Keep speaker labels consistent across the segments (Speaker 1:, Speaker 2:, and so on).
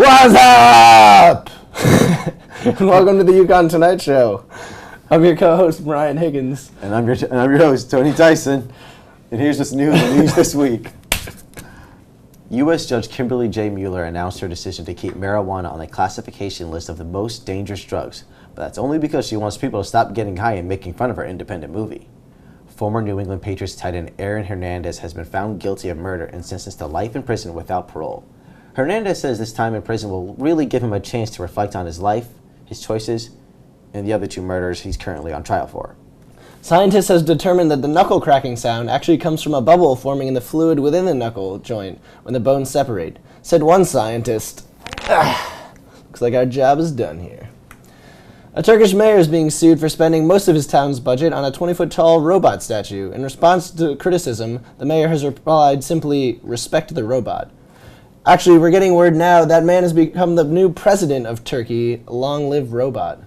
Speaker 1: What's up? And welcome to the UConn Tonight Show. I'm your co-host, Brian Higgins.
Speaker 2: And I'm your host, Tony Tyson. And here's what's new in the news this week. U.S. Judge Kimberly J. Mueller announced her decision to keep marijuana on a classification list of the most dangerous drugs, but that's only because she wants people to stop getting high and making fun of her independent movie. Former New England Patriots tight end Aaron Hernandez has been found guilty of murder and sentenced to life in prison without parole. Hernandez says this time in prison will really give him a chance to reflect on his life, his choices, and the other two murders he's currently on trial for.
Speaker 1: Scientists have determined that the knuckle cracking sound actually comes from a bubble forming in the fluid within the knuckle joint when the bones separate, said one scientist. Looks like our job is done here. A Turkish mayor is being sued for spending most of his town's budget on a 20-foot-tall robot statue. In response to criticism, the mayor has replied simply, "Respect the robot." Actually, we're getting word now that man has become the new president of Turkey. Long live robot.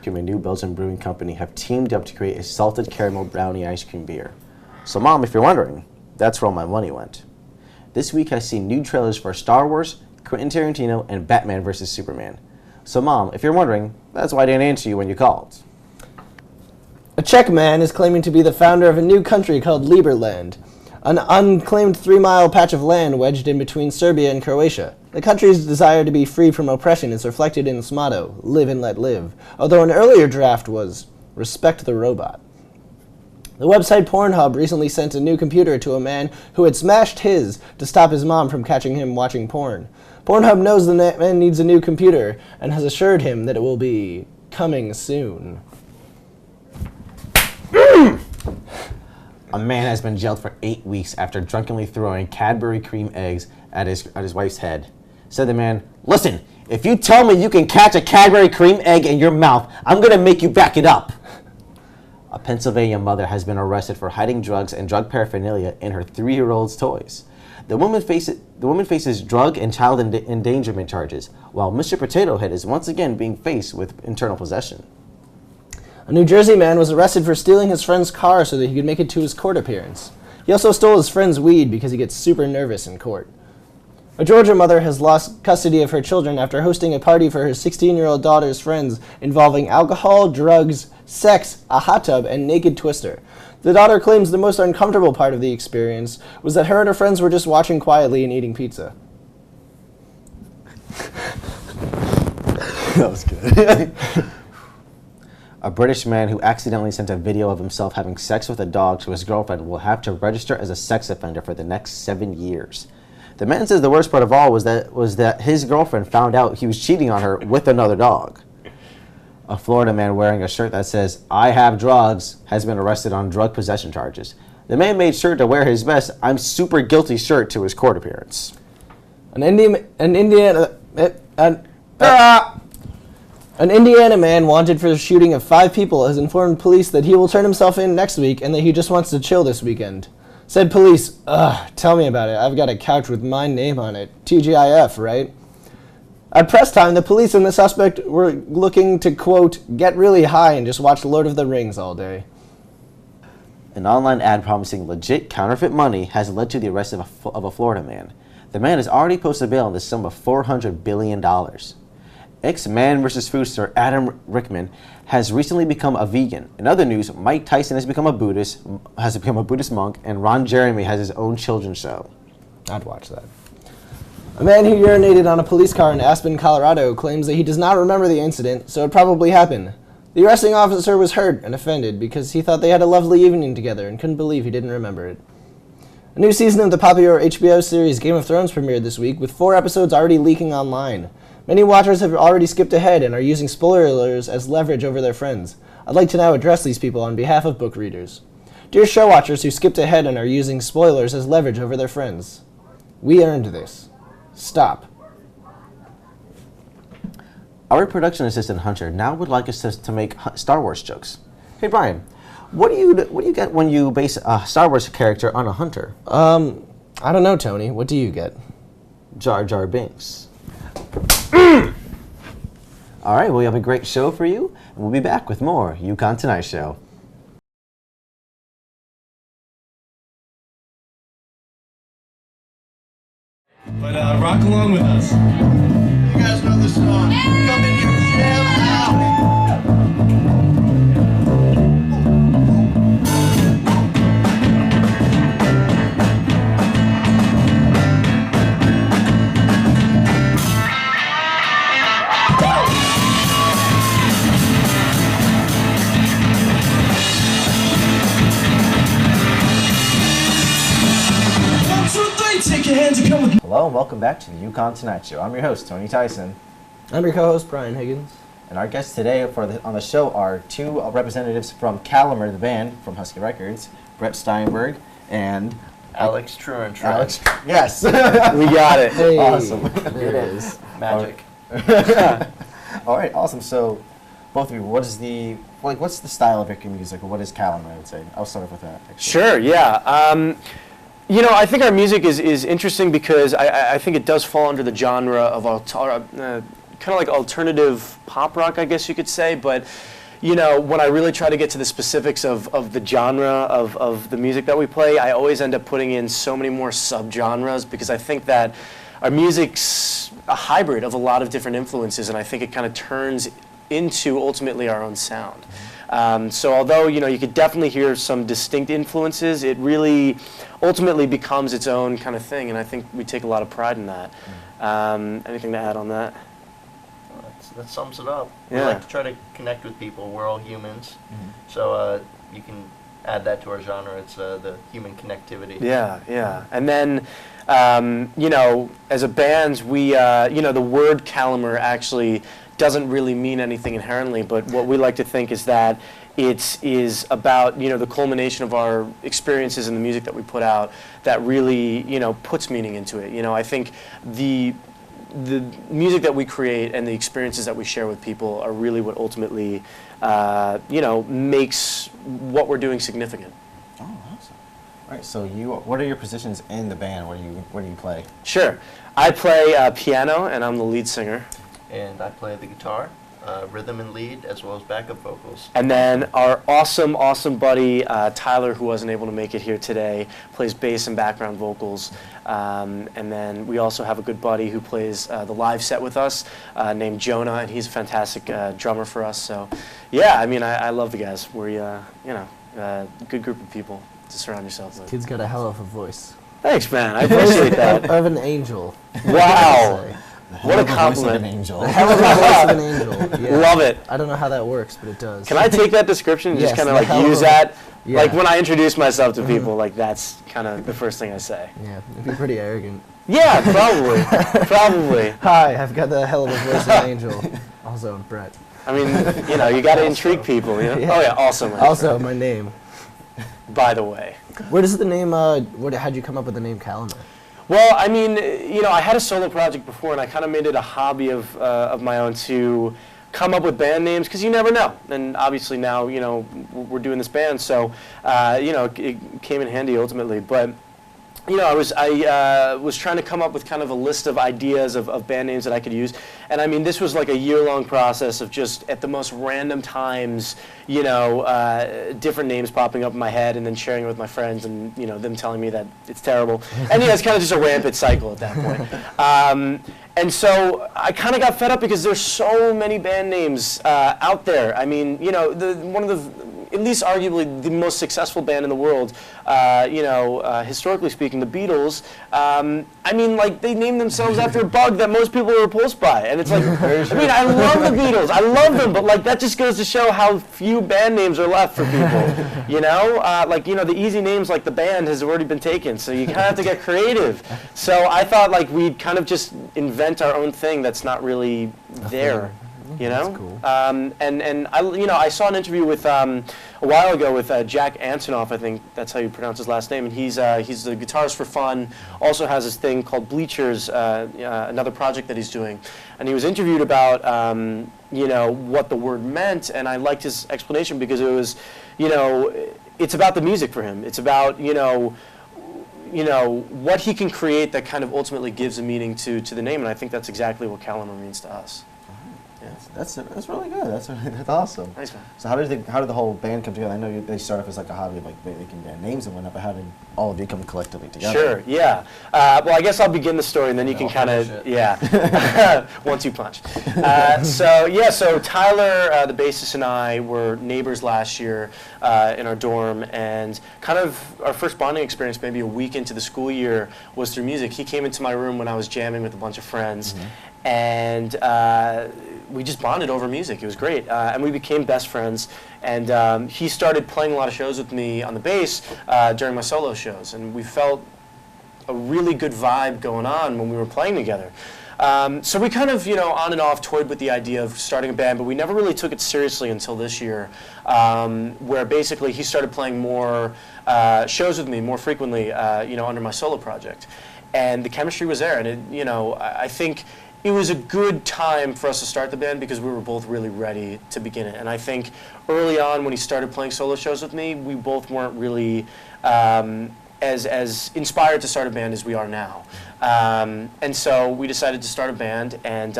Speaker 2: A new Belgian brewing company have teamed up to create a salted caramel brownie ice cream beer. So, Mom, if you're wondering, that's where all my money went. This week I've seen new trailers for Star Wars, Quentin Tarantino, and Batman vs. Superman. So, Mom, if you're wondering, that's why I didn't answer you when you called.
Speaker 1: A Czech man is claiming to be the founder of a new country called Liberland, an unclaimed 3-mile patch of land wedged in between Serbia and Croatia. The country's desire to be free from oppression is reflected in its motto, "Live and let live," although an earlier draft was, "Respect the robot." The website Pornhub recently sent a new computer to a man who had smashed his to stop his mom from catching him watching porn. Pornhub knows the man needs a new computer and has assured him that it will be coming soon.
Speaker 2: A man has been jailed for 8 weeks after drunkenly throwing Cadbury cream eggs at his wife's head. Said the man, "Listen, if you tell me you can catch a Cadbury cream egg in your mouth, I'm going to make you back it up." A Pennsylvania mother has been arrested for hiding drugs and drug paraphernalia in her 3-year-old's toys. The woman faces drug and child endangerment charges, while Mr. Potato Head is once again being faced with internal possession.
Speaker 1: A New Jersey man was arrested for stealing his friend's car so that he could make it to his court appearance. He also stole his friend's weed because he gets super nervous in court. A Georgia mother has lost custody of her children after hosting a party for her 16-year-old daughter's friends involving alcohol, drugs, sex, a hot tub, and naked Twister. The daughter claims the most uncomfortable part of the experience was that her and her friends were just watching quietly and eating pizza.
Speaker 2: That was good. A British man who accidentally sent a video of himself having sex with a dog to his girlfriend will have to register as a sex offender for the next 7 years. The man says the worst part of all was that his girlfriend found out he was cheating on her with another dog. A Florida man wearing a shirt that says, "I have drugs," has been arrested on drug possession charges. The man made sure to wear his best "I'm super guilty" shirt to his court appearance.
Speaker 1: An Indiana man wanted for the shooting of 5 people has informed police that he will turn himself in next week and that he just wants to chill this weekend. Said police, "Tell me about it. I've got a couch with my name on it. TGIF, right?" At press time, the police and the suspect were looking to, quote, "get really high and just watch Lord of the Rings all day."
Speaker 2: An online ad promising legit counterfeit money has led to the arrest of a Florida man. The man has already posted bail in the sum of $400 billion. Ex-Man vs. Food star Adam Rickman has recently become a vegan. In other news, Mike Tyson has become a Buddhist monk, and Ron Jeremy has his own children's show.
Speaker 1: I'd watch that. A man who urinated on a police car in Aspen, Colorado, claims that he does not remember the incident, so it probably happened. The arresting officer was hurt and offended because he thought they had a lovely evening together and couldn't believe he didn't remember it. A new season of the popular HBO series Game of Thrones premiered this week, with 4 episodes already leaking online. Many watchers have already skipped ahead and are using spoilers as leverage over their friends. I'd like to now address these people on behalf of book readers. Dear show watchers who skipped ahead and are using spoilers as leverage over their friends, we earned this. Stop.
Speaker 2: Our production assistant Hunter now would like us to make Star Wars jokes. Hey Brian, what do you get when you base a Star Wars character on a hunter?
Speaker 1: I don't know, Tony. What do you get?
Speaker 2: Jar Jar Binks. All right, well, we have a great show for you, and we'll be back with more UConn Tonight Show.
Speaker 3: But rock along with us.
Speaker 4: You guys know the song. Come in here, jam out.
Speaker 3: One, two, three, take your hands and come with me.
Speaker 2: Hello and welcome back to the UConn Tonight Show. I'm your host, Tony Tyson.
Speaker 1: I'm your co-host, Brian Higgins.
Speaker 2: And our guests today on the show are two representatives from Calamer, the band from Husky Records, Brett Steinberg and
Speaker 4: Alex Truant.
Speaker 2: Alex. Yes.
Speaker 5: We got it.
Speaker 1: Hey,
Speaker 2: Awesome.
Speaker 1: There it is.
Speaker 4: Magic.
Speaker 2: All right, awesome. So, both of you, what's the style of your music, or what is Calamer, I would say? I'll start off with that. Actually.
Speaker 5: Sure, yeah. You know, I think our music is interesting because I think it does fall under the genre of kind of like alternative pop rock, I guess you could say. But, you know, when I really try to get to the specifics of the genre of the music that we play, I always end up putting in so many more subgenres because I think that our music's a hybrid of a lot of different influences, and I think it kind of turns into ultimately our own sound. So although, you know, you could definitely hear some distinct influences, it really ultimately becomes its own kind of thing, and I think we take a lot of pride in that. Anything to add on that?
Speaker 4: That sums it up. We
Speaker 5: Yeah.
Speaker 4: like to try to connect with people. We're all humans. So you can add that to our genre. It's the human connectivity.
Speaker 5: Yeah, yeah. And then, you know, as a band, we, you know, the word Calamer actually doesn't really mean anything inherently, but what we like to think is that it is about, you know, the culmination of our experiences in the music that we put out that really, you know, puts meaning into it. You know, I think the music that we create and the experiences that we share with people are really what ultimately, you know, makes what we're doing significant.
Speaker 2: Oh, awesome. All right, so what are your positions in the band? Where do you play?
Speaker 5: Sure. I play piano, and I'm the lead singer.
Speaker 4: And I play the guitar, rhythm and lead, as well as backup vocals.
Speaker 5: And then our awesome, awesome buddy, Tyler, who wasn't able to make it here today, plays bass and background vocals. And then we also have a good buddy who plays the live set with us, named Jonah, and he's a fantastic drummer for us. So, yeah, I mean, I love the guys. We're, you know, a good group of people to surround yourself with.
Speaker 1: Kid's got a hell of a voice.
Speaker 5: Thanks, man. I appreciate that.
Speaker 1: Of an angel.
Speaker 5: Wow. What a
Speaker 2: The voice of
Speaker 5: compliment.
Speaker 2: an angel.
Speaker 1: Hell of a voice of an angel. Yeah.
Speaker 5: Love it.
Speaker 1: I don't know how that works, but it does.
Speaker 5: Can I take that description and
Speaker 1: Yes,
Speaker 5: just kind of
Speaker 1: the
Speaker 5: like
Speaker 1: hell of
Speaker 5: use
Speaker 1: a-
Speaker 5: that?
Speaker 1: Yeah.
Speaker 5: Like when I introduce myself to people, like that's kind of the first thing I say.
Speaker 1: Yeah, it'd be pretty arrogant.
Speaker 5: Yeah, probably. Probably.
Speaker 1: Hi, I've got the hell of a voice of an angel. Also, Brett.
Speaker 5: I mean, you know, you got to intrigue people, you know?
Speaker 1: Yeah.
Speaker 5: Oh, yeah, also. my
Speaker 1: Also, my name.
Speaker 5: By the way.
Speaker 1: Where does the name, how'd you come up with the name Calamer?
Speaker 5: Well, I mean, you know, I had a solo project before, and I kind of made it a hobby of my own to come up with band names, because you never know. And obviously now, you know, we're doing this band, so, you know, it came in handy ultimately. But, you know, I was trying to come up with kind of a list of ideas of band names that I could use. And I mean, this was like a year-long process of just at the most random times, you know, different names popping up in my head and then sharing it with my friends and, you know, them telling me that it's terrible. And, you know, it's kind of just a rampant cycle at that point. And so I kind of got fed up because there's so many band names out there. I mean, you know, one of the, at least arguably the most successful band in the world, you know, historically speaking, the Beatles, I mean, like, they named themselves after a bug that most people are repulsed by. And it's like, I mean, I love the Beatles. I love them, but, like, that just goes to show how few band names are left for people, you know? Like, you know, the easy names like the band has already been taken, so you kind of have to get creative. So I thought, like, we'd kind of just invent our own thing that's not really there. You know,
Speaker 1: That's cool.
Speaker 5: and I, you know, I saw an interview with a while ago with Jack Antonoff. I think that's how you pronounce his last name. And he's the guitarist for Fun. Also has this thing called Bleachers, another project that he's doing. And he was interviewed about you know, what the word meant. And I liked his explanation because it was, you know, it's about the music for him. It's about, you know, what he can create that kind of ultimately gives a meaning to the name. And I think that's exactly what Calamer means to us.
Speaker 2: That's really good. That's awesome.
Speaker 5: Thanks, man.
Speaker 2: So how did the whole band come together? I know they started off as like a hobby of like making band names and whatnot, but how did all of you come collectively together?
Speaker 5: Sure, yeah. Well, I guess I'll begin the story, and then you can kind of, yeah, 1-2 punch. So Tyler, the bassist, and I were neighbors last year in our dorm, and kind of our first bonding experience, maybe a week into the school year, was through music. He came into my room when I was jamming with a bunch of friends, and we just bonded over music. It was great, and we became best friends. And he started playing a lot of shows with me on the bass during my solo shows, and we felt a really good vibe going on when we were playing together. So we kind of, on and off toyed with the idea of starting a band, but we never really took it seriously until this year, where basically he started playing more shows with me more frequently, under my solo project. And the chemistry was there, and I think it was a good time for us to start the band because we were both really ready to begin it. And I think early on when he started playing solo shows with me, we both weren't really as inspired to start a band as we are now. And so we decided to start a band, and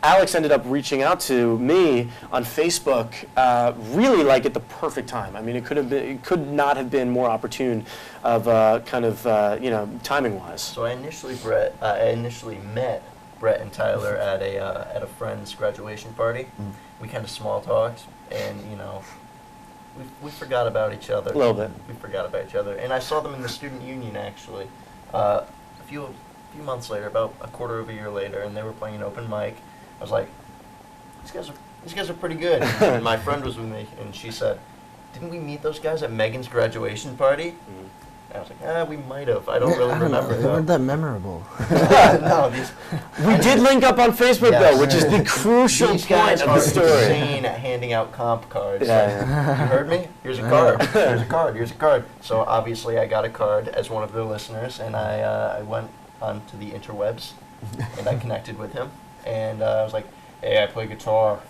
Speaker 5: Alex ended up reaching out to me on Facebook really like at the perfect time. I mean, it could not have been more opportune of timing-wise.
Speaker 4: So I initially met Brett and Tyler at a friend's graduation party. We kind of small talked, and we forgot about each other.
Speaker 5: A little bit.
Speaker 4: We forgot about each other, and I saw them in the student union actually. A few months later, about a quarter of a year later, and they were playing an open mic. I was like, these guys are pretty good. And my friend was with me, and she said, "Didn't we meet those guys at Megan's graduation party?" And I was like, we might have. I don't really remember.
Speaker 1: They weren't that memorable.
Speaker 4: No,
Speaker 5: We did link up on Facebook, though, which is the crucial
Speaker 4: these
Speaker 5: point
Speaker 4: guys
Speaker 5: of
Speaker 4: are
Speaker 5: the story.
Speaker 4: insane at handing out comp cards.
Speaker 5: Yeah.
Speaker 4: Like, you heard me? Here's a card. Here's a card. Here's a card. So obviously I got a card as one of their listeners, and I went onto the interwebs, and I connected with him, and I was like, "Hey, I play guitar.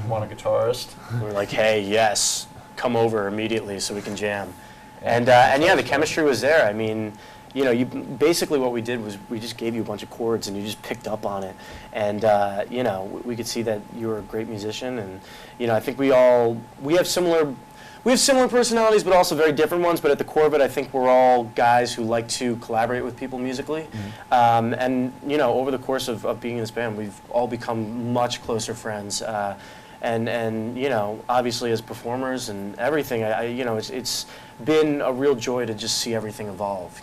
Speaker 4: You want a guitarist?"
Speaker 5: We were like, hey, yes, come over immediately so we can jam. And yeah, the chemistry was there. I mean, basically what we did was we just gave you a bunch of chords and you just picked up on it. And, we could see that you were a great musician. And, I think we have similar personalities, but also very different ones. But at the core of it, I think we're all guys who like to collaborate with people musically. And, over the course of being in this band, we've all become much closer friends. And obviously as performers and everything, it's been a real joy to just see everything evolve,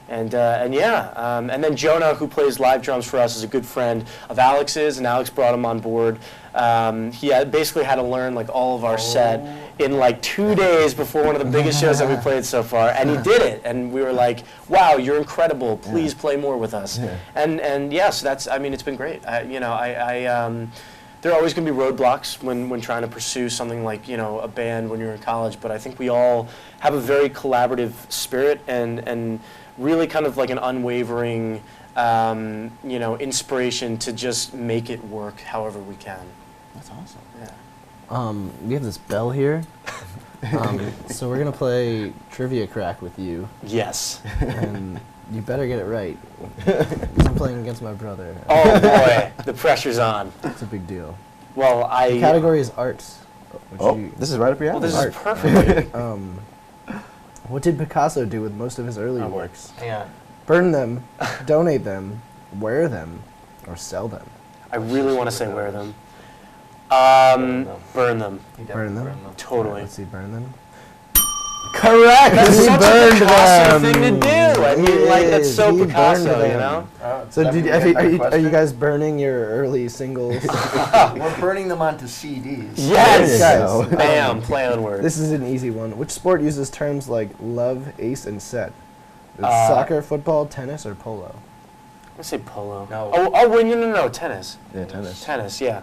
Speaker 5: And then Jonah, who plays live drums for us, is a good friend of Alex's, and Alex brought him on board. He basically had to learn like all of our set in like 2 days before one of the biggest shows that we played so far, and he did it. And we were like, "Wow, you're incredible! Please play more with us."
Speaker 2: Yeah.
Speaker 5: And yes, it's been great. There are always going to be roadblocks when trying to pursue something like, a band when you're in college, but I think we all have a very collaborative spirit and really kind of like an unwavering, inspiration to just make it work however we can.
Speaker 2: That's awesome.
Speaker 5: Yeah.
Speaker 1: We have this bell here. So we're going to play Trivia Crack with you,
Speaker 5: Yes.
Speaker 1: and you better get it right. 'Cause I'm playing against my brother.
Speaker 5: Oh boy, the pressure's on.
Speaker 1: It's a big deal.
Speaker 5: Well,
Speaker 1: The category is arts. which
Speaker 2: This is right up your alley.
Speaker 5: this is
Speaker 1: Art.
Speaker 5: perfect.
Speaker 1: What did Picasso do with most of his earlier works?
Speaker 4: Hang on.
Speaker 1: Burn them, donate them, wear them, or sell them?
Speaker 5: I really want to say wear them. Burn them.
Speaker 4: He definitely
Speaker 1: Burn them?
Speaker 4: burned them.
Speaker 5: Totally.
Speaker 1: Let's see, burn them. Correct!
Speaker 5: That's
Speaker 1: He
Speaker 5: such a
Speaker 1: burned
Speaker 5: Picasso
Speaker 1: them.
Speaker 5: thing to do. I mean, like, that's so
Speaker 1: He burned
Speaker 5: Picasso, you
Speaker 1: them.
Speaker 5: know?
Speaker 1: So
Speaker 4: That
Speaker 1: did,
Speaker 4: we
Speaker 1: are,
Speaker 4: get that
Speaker 1: you, are you
Speaker 4: question?
Speaker 1: guys burning your early singles?
Speaker 4: We're burning them onto CDs.
Speaker 5: Yes!
Speaker 1: Guys,
Speaker 5: Bam, play on words.
Speaker 1: this is an easy one. Which sport uses terms like love, ace, and set? It's soccer, football, tennis, or polo?
Speaker 5: I'm going to say polo.
Speaker 4: No.
Speaker 5: Wait, no, tennis.
Speaker 2: Yeah, tennis.
Speaker 5: Tennis, yeah.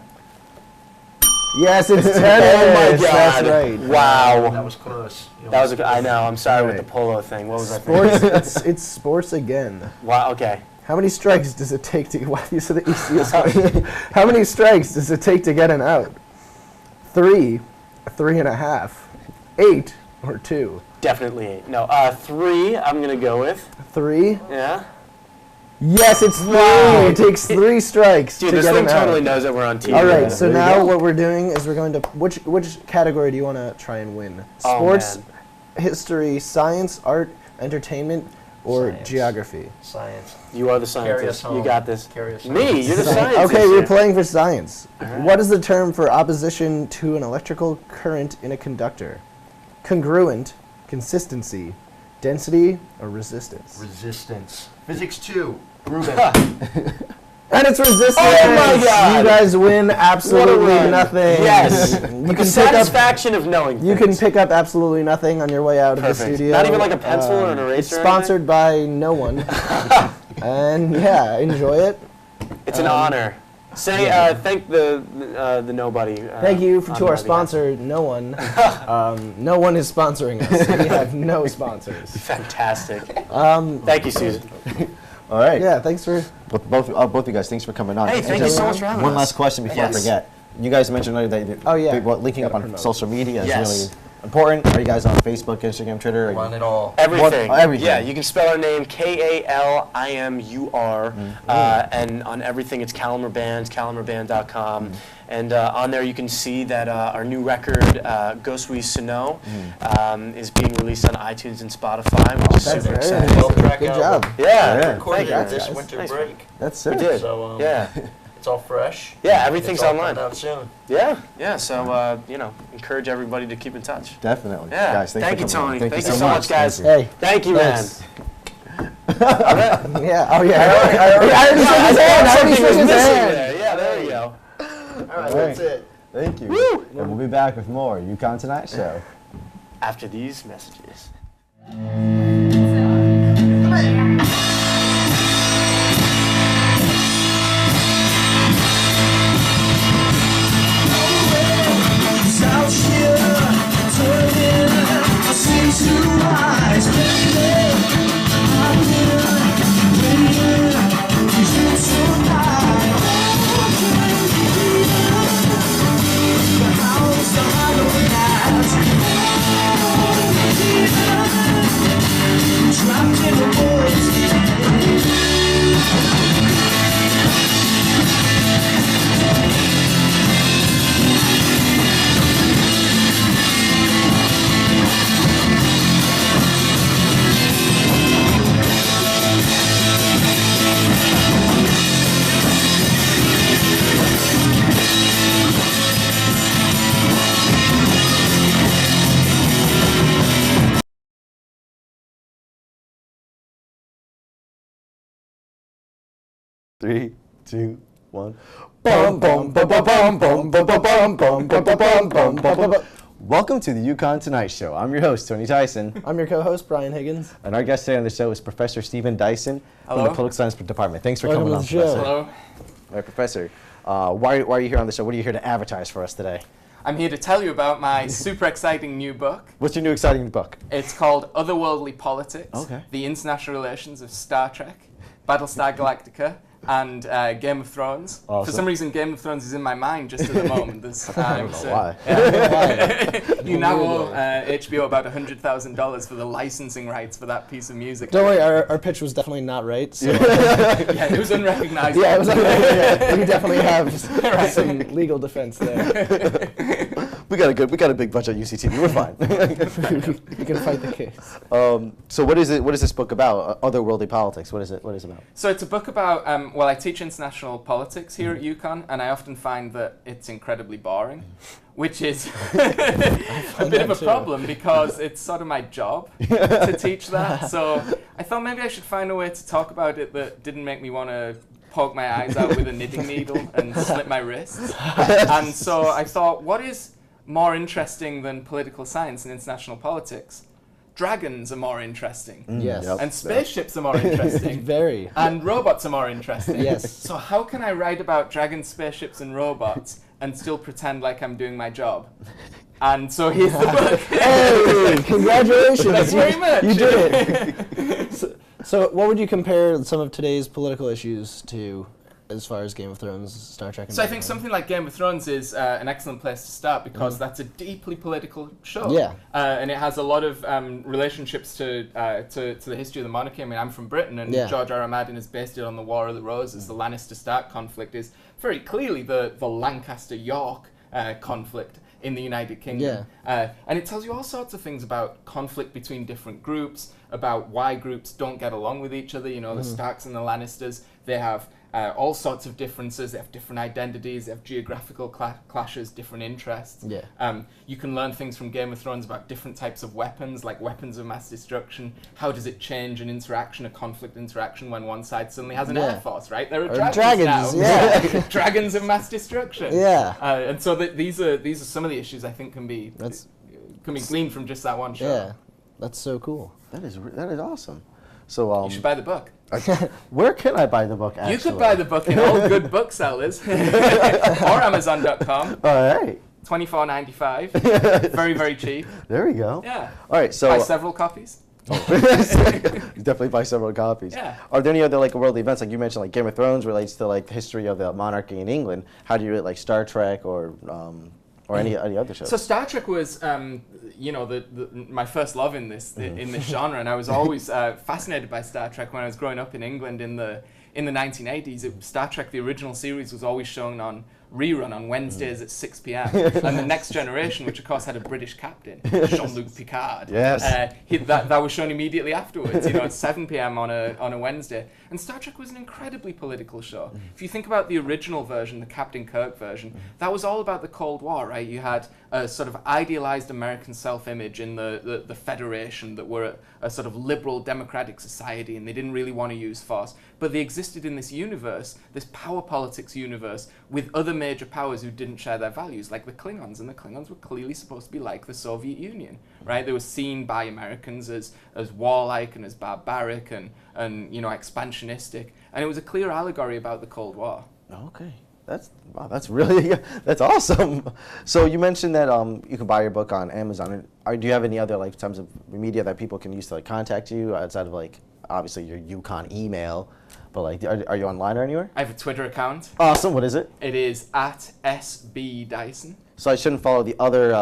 Speaker 1: Yes, it's tennis.
Speaker 5: Oh my God.
Speaker 1: That's right.
Speaker 5: Wow.
Speaker 4: That was close. You
Speaker 5: That was I know, I'm sorry with
Speaker 1: Right.
Speaker 5: the polo thing. What was I thinking?
Speaker 1: Sports. it's sports again.
Speaker 5: Wow, okay.
Speaker 1: How many strikes does it take to? Wow, these are the easiest ones. How many strikes does it take to get an out? 3, 3.5, 8, or 2?
Speaker 5: Definitely 8. No, 3 I'm going to go with.
Speaker 1: 3.
Speaker 5: Yeah?
Speaker 1: Yes, it's 3.
Speaker 5: Wow.
Speaker 1: It takes 3 strikes
Speaker 5: Dude,
Speaker 1: to
Speaker 5: this
Speaker 1: get
Speaker 5: thing
Speaker 1: him out.
Speaker 5: totally knows that we're on TV.
Speaker 1: All right,
Speaker 2: Yeah,
Speaker 1: so
Speaker 2: there you
Speaker 1: now
Speaker 2: go.
Speaker 1: what we're doing is we're going to which category do you want to try and win?
Speaker 5: Oh,
Speaker 1: Sports,
Speaker 5: man.
Speaker 1: history, science, art, entertainment, or
Speaker 4: Science.
Speaker 1: geography?
Speaker 4: Science.
Speaker 5: You are the
Speaker 4: Carry us
Speaker 5: scientist. You
Speaker 4: home.
Speaker 5: got this.
Speaker 4: Carry us home.
Speaker 5: Me, you're the scientist.
Speaker 1: Okay, we're
Speaker 5: here.
Speaker 1: playing for science.
Speaker 5: right.
Speaker 1: What is the term for opposition to an electrical current in a conductor? Congruent, consistency, density, or resistance?
Speaker 4: Resistance. Physics 2. Ruben.
Speaker 1: And it's resistance!
Speaker 5: Oh my God!
Speaker 1: You guys win absolutely
Speaker 5: What a win.
Speaker 1: nothing.
Speaker 5: Yes.
Speaker 1: You
Speaker 5: The
Speaker 1: can pick up.
Speaker 5: satisfaction of knowing.
Speaker 1: You can
Speaker 5: things.
Speaker 1: pick up absolutely nothing on your way out of the
Speaker 5: Perfect.
Speaker 1: studio.
Speaker 5: Not even like a pencil or an eraser
Speaker 1: It's
Speaker 5: or
Speaker 1: sponsored by no one. And yeah, enjoy it.
Speaker 5: It's an honor. Say thank the nobody.
Speaker 1: Thank you
Speaker 5: on
Speaker 1: to
Speaker 5: my
Speaker 1: our
Speaker 5: behalf.
Speaker 1: sponsor, no one. No one is sponsoring us. We have no sponsors.
Speaker 5: Fantastic. Thank you, Susan.
Speaker 2: All right.
Speaker 1: Yeah, thanks for.
Speaker 2: Both of you guys, thanks for coming on.
Speaker 5: Hey, thank you so much for having us.
Speaker 2: One last question before I
Speaker 5: Yes.
Speaker 2: forget. You guys mentioned earlier that
Speaker 1: Oh, yeah.
Speaker 2: linking up
Speaker 1: Gotta
Speaker 2: on
Speaker 1: promote.
Speaker 2: social media is
Speaker 5: Yes.
Speaker 2: really important. Are you guys on Facebook, Instagram, Twitter?
Speaker 4: Run it all.
Speaker 5: Everything.
Speaker 2: Everything.
Speaker 5: Yeah, you can spell our name Kalimur, and on everything it's Calimer Bands, calimerband.com. And on there you can see that our new record, Ghost We Snow, is being released on iTunes and Spotify, which is super exciting.
Speaker 4: Well-tracked
Speaker 1: Good
Speaker 4: album.
Speaker 1: job.
Speaker 5: Yeah,
Speaker 2: Yeah.
Speaker 4: Recorded
Speaker 5: thank
Speaker 4: it
Speaker 5: you.
Speaker 4: this
Speaker 1: guys.
Speaker 4: winter
Speaker 5: Thanks,
Speaker 4: break.
Speaker 2: That's
Speaker 5: We
Speaker 2: it.
Speaker 5: did.
Speaker 4: So,
Speaker 5: Yeah.
Speaker 4: It's all fresh.
Speaker 5: Yeah, everything's
Speaker 4: It's all
Speaker 5: online.
Speaker 4: coming out soon.
Speaker 5: Yeah. So encourage everybody to keep in touch.
Speaker 2: Definitely.
Speaker 5: Yeah.
Speaker 2: Guys,
Speaker 5: Thank you,
Speaker 2: for coming on.
Speaker 5: Tony. Thank you so much, guys.
Speaker 2: Thank you.
Speaker 1: Hey.
Speaker 5: Thank you, man.
Speaker 1: Thanks. Yeah. Oh yeah. I already shook his hand. I already shook his hand.
Speaker 5: Yeah, there you go.
Speaker 4: All right, that's it.
Speaker 2: Thank you. And we'll be back with more UConn Tonight Show.
Speaker 5: After these messages.
Speaker 3: Out here, turning, I see two eyes, baby. I'm here, waiting for you tonight. The house, the hollow nights, trapped in the woods.
Speaker 2: Three, two, one.
Speaker 1: Bum, bum, bum, bum, bum, bum, bum, bum, bum, bum, bum, bum, bum, bum, bum.
Speaker 2: Welcome to the UConn Tonight Show. I'm your host, Tony Tyson,
Speaker 1: I'm your co-host Brian Higgins.
Speaker 2: and our guest today on the show is Professor Stephen Dyson from the
Speaker 6: Hello.
Speaker 2: Political Science Department. Thanks for
Speaker 1: Welcome
Speaker 2: coming
Speaker 1: to the
Speaker 2: on,
Speaker 1: show.
Speaker 2: Professor.
Speaker 6: Hello.
Speaker 2: All right, Professor, why are you here on the show? What are you here to advertise for us today?
Speaker 6: I'm here to tell you about my super exciting new book.
Speaker 2: What's your new exciting book?
Speaker 6: It's called Otherworldly Politics,
Speaker 2: Okay.
Speaker 6: The International Relations of Star Trek, Battlestar Galactica, and Game of Thrones.
Speaker 2: Awesome.
Speaker 6: For some reason, Game of Thrones is in my mind just at the moment. There's,
Speaker 2: I don't know why.
Speaker 6: You now owe HBO about $100,000 for the licensing rights for that piece of music.
Speaker 1: Don't worry, our pitch was definitely not right. So
Speaker 6: Yeah, it was unrecognizable.
Speaker 1: yeah, it was yeah, we definitely have some legal defense there.
Speaker 2: We got a big budget at UCTV. We're fine.
Speaker 1: We can fight the case.
Speaker 2: So what is it? What is this book about? Otherworldly politics. What is it? What is it about?
Speaker 6: So it's a book about, well, I teach international politics here at UConn, and I often find that it's incredibly boring, which is a bit of a problem because it's sort of my job to teach that. So I thought maybe I should find a way to talk about it that didn't make me want to poke my eyes out with a knitting needle and slit my wrists. And so I thought, what is more interesting than political science and international politics? Dragons are more interesting.
Speaker 1: Yes.
Speaker 2: Yep.
Speaker 6: And spaceships are more interesting.
Speaker 1: Very.
Speaker 6: And robots are more interesting.
Speaker 1: Yes.
Speaker 6: So how can I write about dragons, spaceships, and robots and still pretend like I'm doing my job? And so here's the book.
Speaker 1: Hey, congratulations!
Speaker 6: Thanks very much.
Speaker 1: You did it. So what would you compare some of today's political issues to as far as Game of Thrones, Star Trek? And
Speaker 6: So I think
Speaker 1: Batman?
Speaker 6: something like Game of Thrones is an excellent place to start because that's a deeply political show.
Speaker 1: Yeah.
Speaker 6: And it has a lot of relationships to the history of the monarchy. I mean, I'm from Britain, and
Speaker 1: Yeah.
Speaker 6: George R. R. Martin has based it on the War of the Roses. The Lannister-Stark conflict is very clearly the Lancaster-York conflict in the United Kingdom. And it tells you all sorts of things about conflict between different groups, about why groups don't get along with each other. You know, the Starks and the Lannisters, they have all sorts of differences. They have different identities, they have geographical clashes, different interests. You can learn things from Game of Thrones about different types of weapons, like weapons of mass destruction. How does it change an interaction, a conflict interaction, when one side suddenly has an air force, right? There are dragons now. Dragons of mass destruction. And so these are some of the issues I think can be gleaned from just that one show.
Speaker 1: Yeah, that's so cool.
Speaker 2: That is awesome. So
Speaker 6: You should buy the book.
Speaker 2: where can I buy the book? Actually,
Speaker 6: You could buy the book in all good booksellers or Amazon.com.
Speaker 2: All right.
Speaker 6: $24.95. Very, very cheap.
Speaker 2: There we go.
Speaker 6: Yeah.
Speaker 2: All right. So
Speaker 6: Buy several copies.
Speaker 2: definitely buy several copies.
Speaker 6: Yeah.
Speaker 2: Are there any other like world events, like you mentioned, like Game of Thrones relates to like the history of the monarchy in England? How do you rate like Star Trek or any other shows?
Speaker 6: So Star Trek was, my first love in this genre, and I was always fascinated by Star Trek when I was growing up in England in the 1980s. Star Trek, the original series, was always shown on rerun on Wednesdays at 6 p.m. And the Next Generation, which of course had a British captain, Jean-Luc Picard, that was shown immediately afterwards, at 7 p.m. on a Wednesday. And Star Trek was an incredibly political show. If you think about the original version, the Captain Kirk version, that was all about the Cold War, right? You had a sort of idealized American self-image in the Federation that were a sort of liberal democratic society, and they didn't really want to use force. But they existed in this universe, this power politics universe, with other major powers who didn't share their values, like the Klingons, and the Klingons were clearly supposed to be like the Soviet Union, right? They were seen by Americans as warlike and as barbaric and expansionistic, and it was a clear allegory about the Cold War.
Speaker 2: Okay. That's really that's awesome. So you mentioned that you can buy your book on Amazon. Do you have any other like types of media that people can use to like contact you outside of like obviously your UConn email? But like, are you online or anywhere?
Speaker 6: I have a Twitter account.
Speaker 2: Awesome. What is it?
Speaker 6: It is @SBDyson.
Speaker 2: So I shouldn't follow the other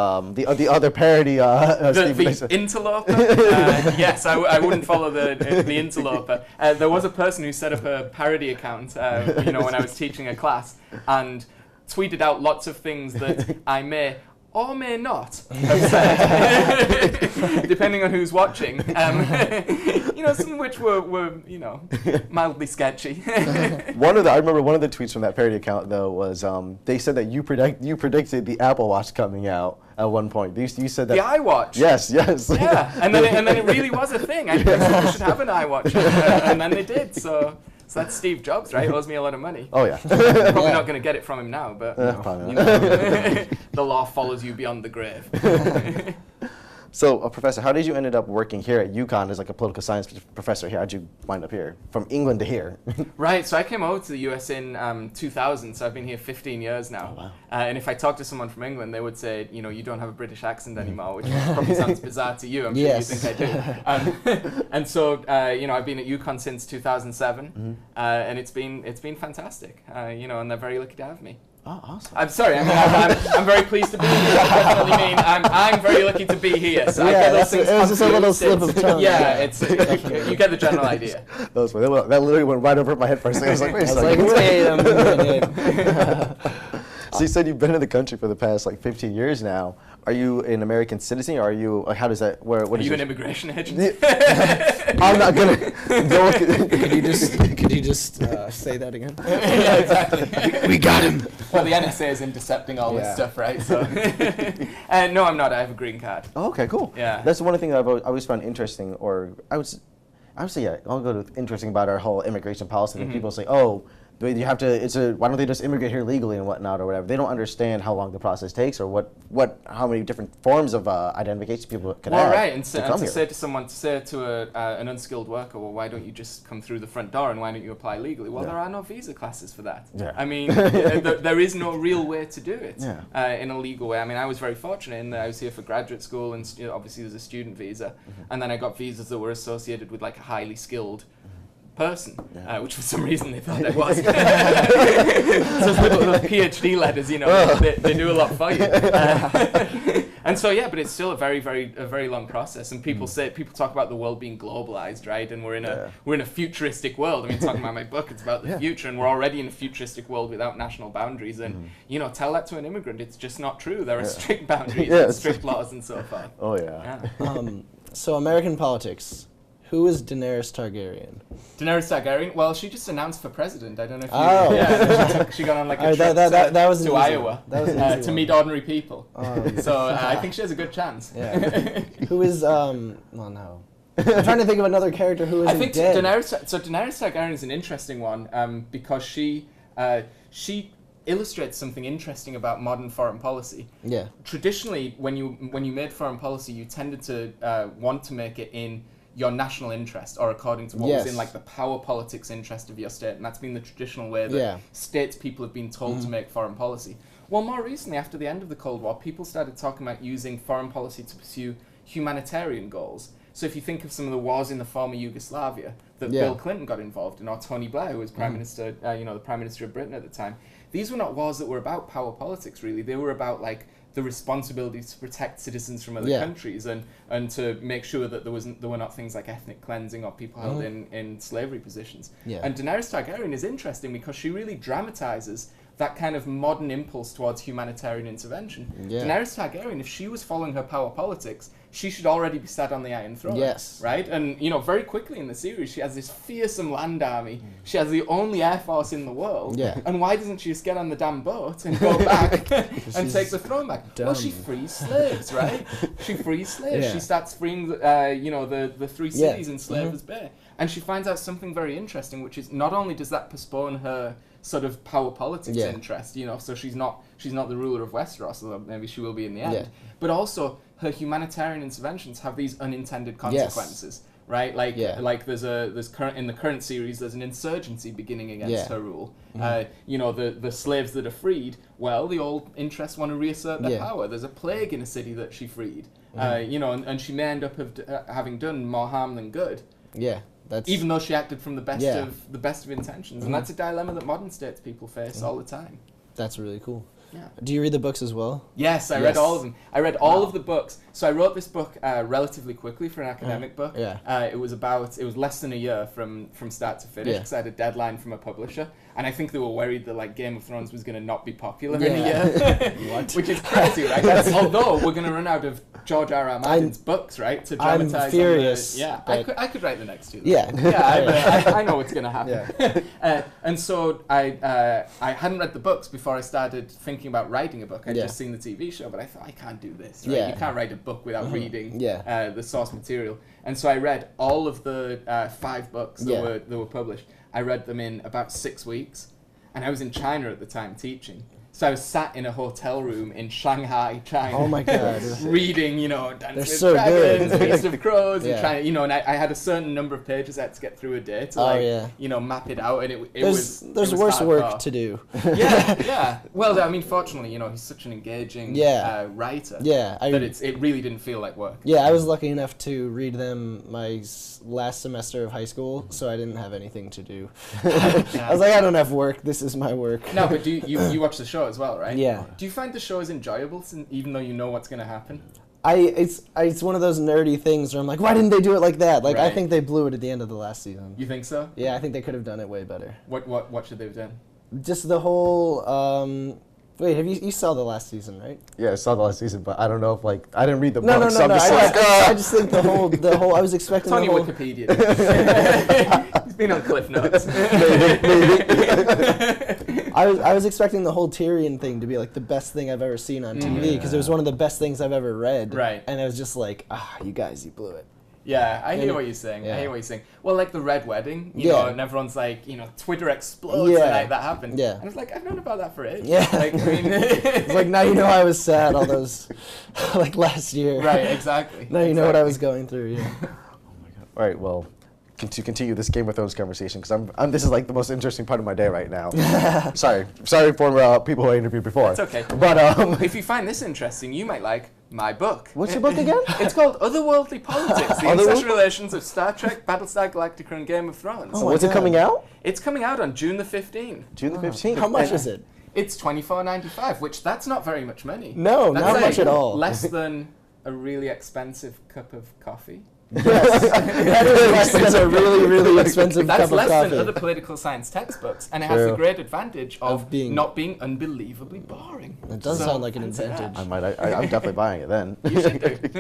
Speaker 2: parody.
Speaker 6: The interloper? Yes, I wouldn't follow the interloper. There was a person who set up a parody account, when I was teaching a class, and tweeted out lots of things that I may or may not have said, depending on who's watching. Some of which were mildly sketchy.
Speaker 2: I remember one of the tweets from that parody account though was they said that you predicted the Apple Watch coming out at one point. You said that
Speaker 6: the iWatch.
Speaker 2: Yes.
Speaker 6: Yeah, and then it really was a thing. I think people should have an iWatch, and then they did. So that's Steve Jobs, right? He owes me a lot of money.
Speaker 2: Oh yeah.
Speaker 6: Probably not going to get it from him now, but the law follows you beyond the grave.
Speaker 2: So, Professor, how did you ended up working here at UConn as like a political science professor here? How'd you wind up here, from England to here?
Speaker 6: Right, so I came over to the US in 2000, so I've been here 15 years now.
Speaker 2: Oh, wow.
Speaker 6: And if I talk to someone from England, they would say, you don't have a British accent anymore, which probably sounds bizarre to you. I'm sure you think I do. And so, I've been at UConn since 2007, and it's been fantastic. And they're very lucky to have me.
Speaker 2: Oh, awesome.
Speaker 6: I'm sorry. I'm very pleased to be here. I definitely mean I'm very lucky to be here. So I get those things
Speaker 1: it was just a little slip of tongue.
Speaker 6: Yeah, you get the general idea.
Speaker 2: That literally went right over my head for a second. I was like, wait a second.
Speaker 1: Wait a minute.
Speaker 2: So you said you've been in the country for the past like 15 years now. Are you an American citizen, or are you? Like, how does that? What
Speaker 6: are
Speaker 2: is
Speaker 6: you an immigration agent?
Speaker 2: I'm not gonna.
Speaker 1: Could you just say that again?
Speaker 6: Yeah, exactly.
Speaker 1: We got him.
Speaker 6: Well, the NSA is intercepting all this stuff, right? So, no, I'm not. I have a green card.
Speaker 2: Oh, okay, cool.
Speaker 6: Yeah.
Speaker 2: That's one thing that I've always found interesting, or I would say, yeah, I'll go with interesting about our whole immigration policy. That people say, oh, you have to. Why don't they just immigrate here legally and whatnot or whatever? They don't understand how long the process takes or how many different forms of identification people can have.
Speaker 6: Well, right, and
Speaker 2: to
Speaker 6: say to an unskilled worker, well, why don't you just come through the front door and why don't you apply legally? Well, there are no visa classes for that.
Speaker 2: Yeah.
Speaker 6: I mean, there is no real way to do it
Speaker 2: Yeah.
Speaker 6: in a legal way. I mean, I was very fortunate in that I was here for graduate school, and obviously there's a student visa, and then I got visas that were associated with like a highly skilled person, which for some reason they thought I was. So those PhD letters, they do a lot for you. And so but it's still a very long process. And people talk about the world being globalized, right? And we're in a futuristic world. I mean, talking about my book, it's about the future, and we're already in a futuristic world without national boundaries. And tell that to an immigrant, it's just not true. There are strict boundaries, and strict laws, and so forth.
Speaker 2: Oh yeah.
Speaker 1: So American politics. Who is Daenerys Targaryen?
Speaker 6: Daenerys Targaryen? Well, she just announced for president. I don't know if you...
Speaker 1: Oh.
Speaker 6: Yeah, she got on like a trip
Speaker 1: that was
Speaker 6: to Iowa to meet ordinary people.
Speaker 1: Um,
Speaker 6: So I think she has a good chance.
Speaker 1: Yeah. Who is, well, no. I'm trying to think of another character who isn't
Speaker 6: I think
Speaker 1: dead.
Speaker 6: Daenerys Targaryen is an interesting one because she illustrates something interesting about modern foreign policy.
Speaker 1: Yeah.
Speaker 6: Traditionally, when you made foreign policy, you tended to want to make it in your national interest, or according to what was in like the power politics interest of your state, and that's been the traditional way that statespeople have been told to make foreign policy. Well, more recently, after the end of the Cold War, people started talking about using foreign policy to pursue humanitarian goals. So if you think of some of the wars in the former Yugoslavia that Bill Clinton got involved in, or Tony Blair, who was Prime Minister, the Prime Minister of Britain at the time, these were not wars that were about power politics, really. They were about like the responsibility to protect citizens from other countries and to make sure that there were not things like ethnic cleansing or people held in slavery positions. Yeah. And Daenerys Targaryen is interesting because she really dramatizes that kind of modern impulse towards humanitarian intervention. Yeah. Daenerys Targaryen, if she was following her power politics, she should already be sat on the Iron Throne. Yes. Right? And, very quickly in the series, she has this fearsome land army. She has the only air force in the world. Yeah. And why doesn't she just get on the damn boat and go back and take the throne back? Dumb. Well, she frees slaves, right? She frees slaves. Yeah. She starts freeing, the three cities in Slavers Bay. And she finds out something very interesting, which is not only does that postpone her sort of power politics interest, so she's not the ruler of Westeros, although maybe she will be in the end, but also her humanitarian interventions have these unintended consequences, right? Like in the current series, there's an insurgency beginning against her rule. The slaves that are freed, well, the old interests want to reassert their power. There's a plague in a city that she freed, and she may end up having done more harm than good. Yeah. Even though she acted from the best of intentions, and that's a dilemma that modern statespeople face all the time.
Speaker 1: That's really cool. Yeah. Do you read the books as well?
Speaker 6: Yes, I read all of them. I read all of the books. So I wrote this book relatively quickly for an academic book. Yeah. It was less than a year from start to finish because I had a deadline from a publisher, and I think they were worried that like Game of Thrones was going to not be popular in a year, which is crazy, right? Although we're going to run out of George R.R. Martin's books, right, to dramatize.
Speaker 1: I'm furious.
Speaker 6: I could write the next two.
Speaker 1: Yeah.
Speaker 6: I know what's going to happen. Yeah. And so I hadn't read the books before I started thinking about writing a book. I'd just seen the TV show, but I thought I can't do this. Right? You can't write a book without reading the source material. And so I read all of the 5 books that were published. I read them in about 6 weeks, and I was in China at the time teaching. So I was sat in a hotel room in Shanghai, China.
Speaker 1: Oh my God!
Speaker 6: Reading, Dance with Dragons, Feast of Crows, and trying, and I had a certain number of pages I had to get through a day to map it out, and it was
Speaker 1: worse
Speaker 6: hardcore
Speaker 1: work to do.
Speaker 6: Yeah. Well, I mean, fortunately, he's such an engaging writer.
Speaker 1: Yeah,
Speaker 6: that it really didn't feel like work.
Speaker 1: Yeah, I was lucky enough to read them my last semester of high school, so I didn't have anything to do. I was like, I don't have work. This is my work.
Speaker 6: No, but you watch the show as well, right?
Speaker 1: Yeah.
Speaker 6: Do you find the show is enjoyable, even though you know what's going to happen?
Speaker 1: It's one of those nerdy things where I'm like, why didn't they do it like that? Like, I think they blew it at the end of the last season.
Speaker 6: You think so?
Speaker 1: Yeah, I think they could have done it way better.
Speaker 6: What should they have done?
Speaker 1: Just the whole. Wait, you saw the last season, right?
Speaker 2: Yeah, I saw the last season, but I don't know if I didn't read the book.
Speaker 1: No.
Speaker 2: So
Speaker 1: I just think the whole. I was expecting.
Speaker 6: It's on your Wikipedia. He's been on Cliff Notes.
Speaker 1: I was expecting the whole Tyrion thing to be like the best thing I've ever seen on TV because it was one of the best things I've ever read. Right. And I was just like, you guys, you blew it.
Speaker 6: Yeah, I hear what you're saying. I hear what you're saying. Well, like the Red Wedding, you know, and everyone's like, Twitter explodes the night that happened. Yeah. And it's like, I've known about that for ages.
Speaker 1: Yeah. Like, I mean, it's like, now you know I was sad all those, like last year.
Speaker 6: Right, exactly.
Speaker 1: Now you know what I was going through, yeah.
Speaker 2: Oh my God. All right, well, to continue this Game of Thrones conversation, because this is like the most interesting part of my day right now. Sorry for people who I interviewed before.
Speaker 6: That's okay.
Speaker 2: But
Speaker 6: if you find this interesting, you might like my book.
Speaker 2: What's your book again?
Speaker 6: It's called Otherworldly Politics, the incest relations of Star Trek, Battlestar Galactica, and Game of Thrones.
Speaker 2: So when's it coming out?
Speaker 6: It's coming out on June the 15th.
Speaker 2: June the 15th.
Speaker 1: How much is it?
Speaker 6: It's $24.95, which that's not very much money.
Speaker 1: No,
Speaker 6: That's
Speaker 1: not
Speaker 6: like
Speaker 1: much at all.
Speaker 6: Less than a really expensive cup of coffee.
Speaker 1: Yes, that is less than a really, really expensive
Speaker 6: That's
Speaker 1: cup of
Speaker 6: less
Speaker 1: coffee.
Speaker 6: than other political science textbooks, and it has the
Speaker 2: True.
Speaker 6: great advantage of
Speaker 1: being-
Speaker 6: not being unbelievably boring.
Speaker 1: It does
Speaker 6: So,
Speaker 1: sound like an
Speaker 6: fancy
Speaker 1: advantage.
Speaker 2: I'm definitely buying it then.
Speaker 6: You should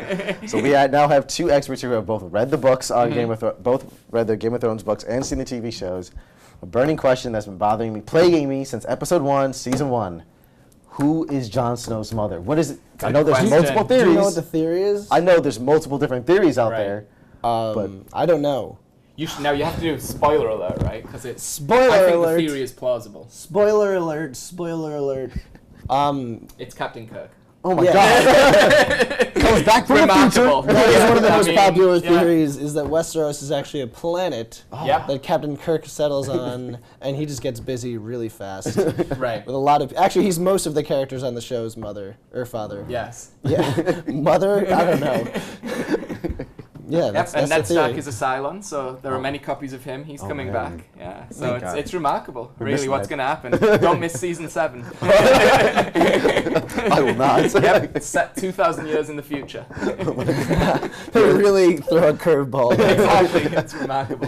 Speaker 6: do.
Speaker 2: So we now have two experts who have both read the books on both read the Game of Thrones books and seen the TV shows. A burning question that's been bothering me, plaguing me since episode 1, season 1. Who is Jon Snow's mother? What is it? I know there's
Speaker 6: question.
Speaker 2: multiple
Speaker 1: Do
Speaker 2: theories.
Speaker 1: you know what the theory is?
Speaker 2: I know there's multiple different theories out
Speaker 6: Right.
Speaker 2: there.
Speaker 1: I don't know.
Speaker 6: Now you have to do spoiler alert, right? Because it's
Speaker 1: Spoiler
Speaker 6: I think
Speaker 1: alert.
Speaker 6: the theory is plausible.
Speaker 1: Spoiler alert! Spoiler alert!
Speaker 6: It's Captain Kirk.
Speaker 2: Oh my
Speaker 1: Yeah.
Speaker 2: god. Comes back from
Speaker 6: Remarkable.
Speaker 1: That is one of the
Speaker 6: I
Speaker 1: most
Speaker 6: mean,
Speaker 1: popular
Speaker 6: yeah.
Speaker 1: theories, is that Westeros is actually a planet
Speaker 6: Yep.
Speaker 1: that Captain Kirk settles on, and he just gets busy really fast.
Speaker 6: Right.
Speaker 1: With a lot of, actually, he's most of the characters on the show's mother or father.
Speaker 6: Yes.
Speaker 1: Yeah, mother. I don't know. Yeah,
Speaker 6: Yep.
Speaker 1: that's
Speaker 6: And
Speaker 1: the
Speaker 6: Ned Stark
Speaker 1: theory.
Speaker 6: is a Cylon, so there are many copies of him. He's coming
Speaker 2: man.
Speaker 6: back. Yeah. So
Speaker 2: Thank God.
Speaker 6: it's remarkable.
Speaker 2: We're
Speaker 6: Really,
Speaker 2: missing
Speaker 6: what's
Speaker 2: that.
Speaker 6: going to happen? Don't miss season 7.
Speaker 2: I will not.
Speaker 6: Yep. It's set 2,000 years in the future.
Speaker 1: They really throw a curveball.
Speaker 6: Exactly. It's remarkable.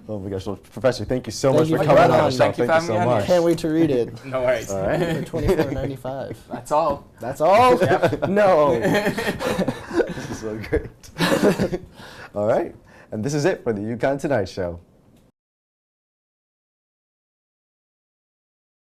Speaker 2: Oh my gosh, well, Professor, thank you so
Speaker 1: Thank
Speaker 2: much
Speaker 1: you
Speaker 2: for
Speaker 1: for
Speaker 2: coming
Speaker 1: coming
Speaker 2: on
Speaker 1: on.
Speaker 2: the show.
Speaker 6: Thank you for having
Speaker 2: so
Speaker 6: me on here.
Speaker 2: much.
Speaker 1: Can't wait to read it.
Speaker 6: No worries.
Speaker 2: All right.
Speaker 1: For $24.95.
Speaker 6: That's all.
Speaker 1: That's all? No.
Speaker 2: This is so great. All right. And this is it for the UConn Tonight Show.